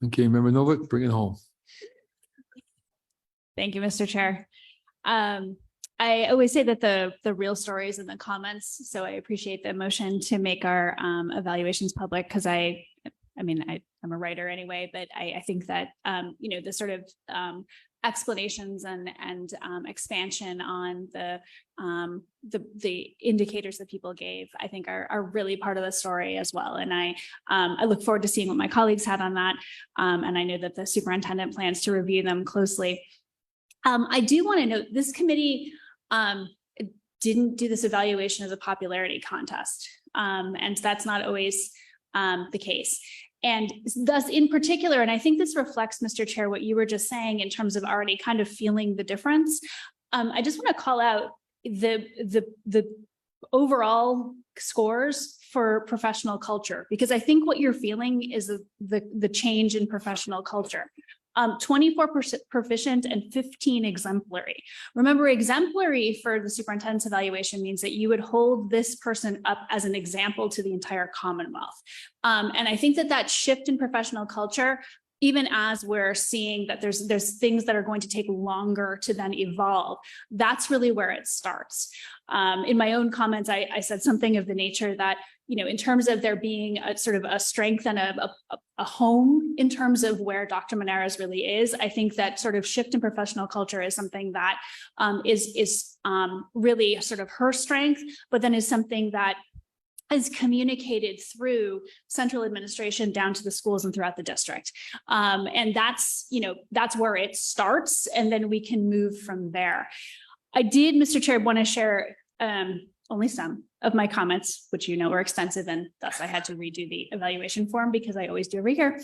Okay, Member Novick, bring it home. Thank you, Mr. Chair. I always say that the real stories in the comments, so I appreciate the motion to make our evaluations public, because I'm a writer anyway, but I think that the sort of explanations and expansion on the indicators that people gave, I think are really part of the story as well. And I look forward to seeing what my colleagues had on that. And I know that the superintendent plans to review them closely. I do want to note this committee didn't do this evaluation as a popularity contest. And that's not always the case. And thus, in particular, and I think this reflects, Mr. Chair, what you were just saying in terms of already kind of feeling the difference. I just want to call out the overall scores for professional culture, because I think what you're feeling is the change in professional culture. 24% proficient and 15 exemplary. Remember, exemplary for the superintendent's evaluation means that you would hold this person up as an example to the entire Commonwealth. And I think that shift in professional culture, even as we're seeing that there's things that are going to take longer to then evolve, that's really where it starts. In my own comments, I said something of the nature that, in terms of there being a sort of a strength and a home in terms of where Dr. Maneras really is, I think that sort of shift in professional culture is something that is really sort of her strength, but then is something that is communicated through central administration down to the schools and throughout the district. And that's where it starts, and then we can move from there. I did, Mr. Chair, want to share only some of my comments, which were extensive, and thus I had to redo the evaluation form because I always do every year.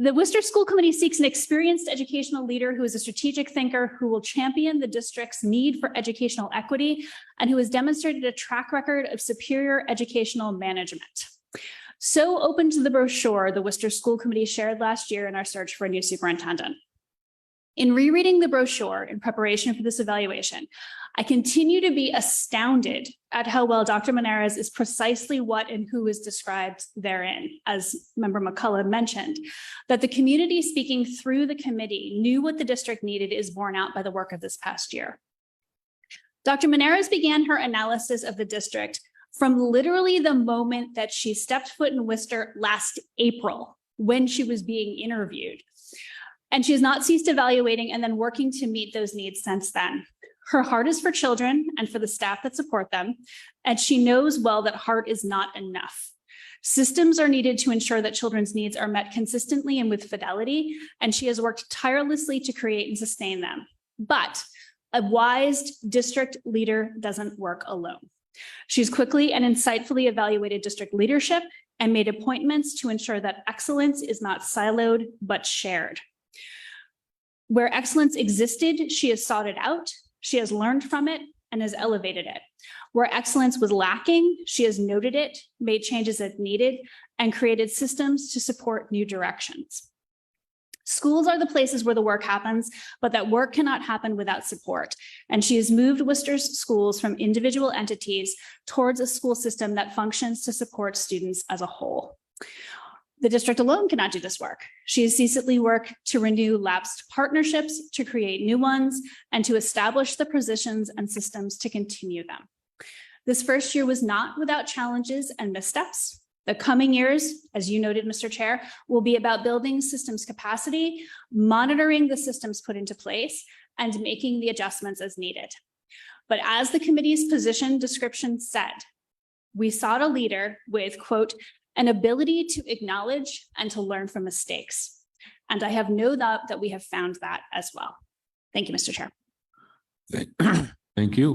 The Worcester School Committee seeks an experienced educational leader who is a strategic thinker, who will champion the district's need for educational equity, and who has demonstrated a track record of superior educational management. So open to the brochure the Worcester School Committee shared last year in our search for a new superintendent. In rereading the brochure in preparation for this evaluation, I continue to be astounded at how well Dr. Maneras is precisely what and who is described therein. As Member McCullough mentioned, that the community speaking through the committee knew what the district needed is borne out by the work of this past year. Dr. Maneras began her analysis of the district from literally the moment that she stepped foot in Worcester last April, when she was being interviewed. And she has not ceased evaluating and then working to meet those needs since then. Her heart is for children and for the staff that support them, and she knows well that heart is not enough. Systems are needed to ensure that children's needs are met consistently and with fidelity, and she has worked tirelessly to create and sustain them. But a wise district leader doesn't work alone. She's quickly and insightfully evaluated district leadership and made appointments to ensure that excellence is not siloed, but shared. Where excellence existed, she has sought it out, she has learned from it, and has elevated it. Where excellence was lacking, she has noted it, made changes as needed, and created systems to support new directions. Schools are the places where the work happens, but that work cannot happen without support. And she has moved Worcester's schools from individual entities towards a school system that functions to support students as a whole. The district alone cannot do this work. She has ceaselessly worked to renew lapsed partnerships, to create new ones, and to establish the positions and systems to continue them. This first year was not without challenges and missteps. The coming years, as you noted, Mr. Chair, will be about building systems capacity, monitoring the systems put into place, and making the adjustments as needed. But as the committee's position description said, we sought a leader with, quote, an ability to acknowledge and to learn from mistakes. And I have no doubt that we have found that as well. Thank you, Mr. Chair. Thank you.